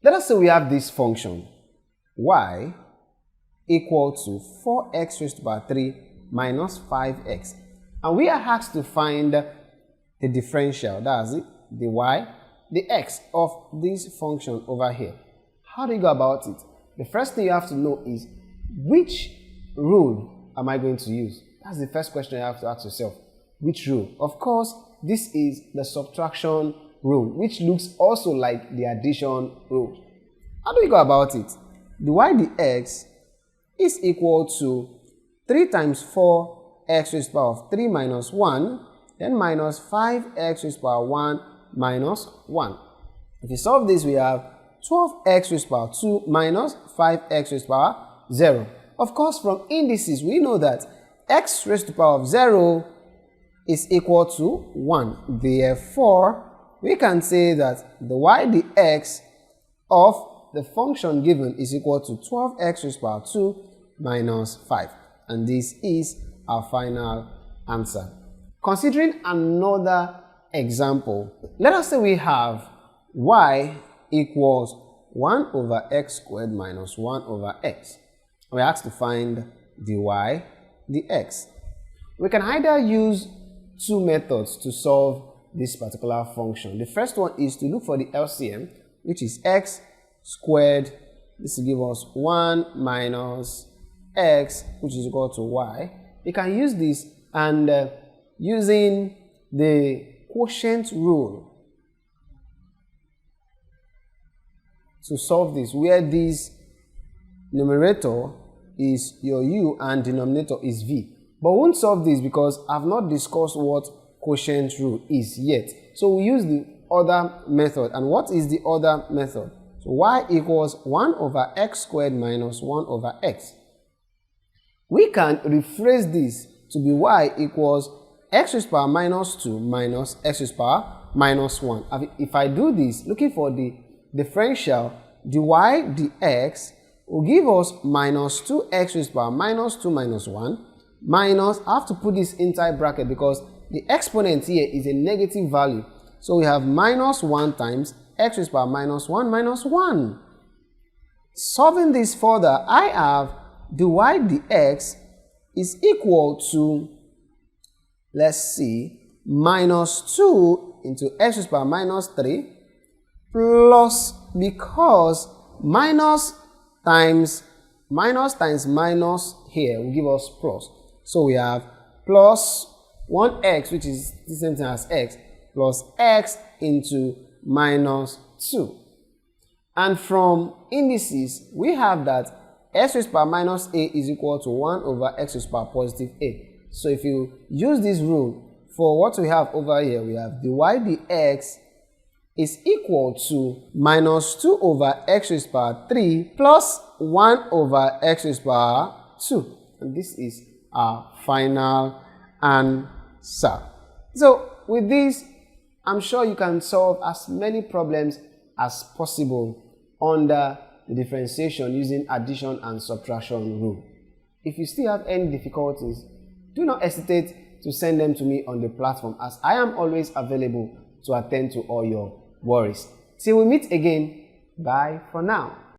Let us say we have this function y equal to 4x raised to the power 3 minus 5x. And we are asked to find the differential, that's it, the y, the x of this function over here. How do you go about it? The first thing you have to know is which rule am I going to use? That's the first question you have to ask yourself. Which rule? Of course, this is the subtraction rule, which looks also like the addition rule. How do we go about it? The y dx is equal to 3 times 4x raised to the power of 3 minus 1, then minus 5x raised to the power 1 minus 1. If you solve this, we have 12x raised to the power 2 minus 5x raised to the power 0. Of course, from indices, we know that x raised to the power of 0 is equal to 1. Therefore, we can say that the y dx of the function given is equal to 12x raised to the power 2 minus 5. And this is our final answer. Considering another example, let us say we have y equals 1 over x squared minus 1 over x. We are asked to find the y, the x. We can either use two methods to solve this particular function. The first one is to look for the LCM, which is x squared. This will give us 1 minus x, which is equal to y. You can use this, and using the quotient rule to solve this, where this numerator is your u and denominator is v. But we won't solve this because I've not discussed what quotient rule is yet. So we use the other method. And what is the other method? So y equals 1 over x squared minus 1 over x. We can rephrase this to be y equals x raised to the power minus 2 minus x raised to the power minus 1. If I do this, looking for the differential, dy dx will give us minus 2x raised to the power minus 2 minus 1 minus, I have to put this inside bracket because the exponent here is a negative value. So we have minus 1 times x raised to the power minus 1 minus 1. Solving this further, I have dy dx is equal to, let's see, minus 2 into x raised to the power minus 3 plus, because minus times minus here will give us plus. So we have plus 1x, which is the same thing as x, plus x into minus 2. And from indices, we have that x raised to the power minus a is equal to 1 over x raised to the power positive a. So if you use this rule for what we have over here, we have dy dx is equal to minus 2 over x raised to the power 3 plus 1 over x raised to the power 2. And this is our final answer. So with this, I'm sure you can solve as many problems as possible under the differentiation using addition and subtraction rule. If you still have any difficulties, do not hesitate to send them to me on the platform, as I am always available to attend to all your worries. Till we meet again, bye for now.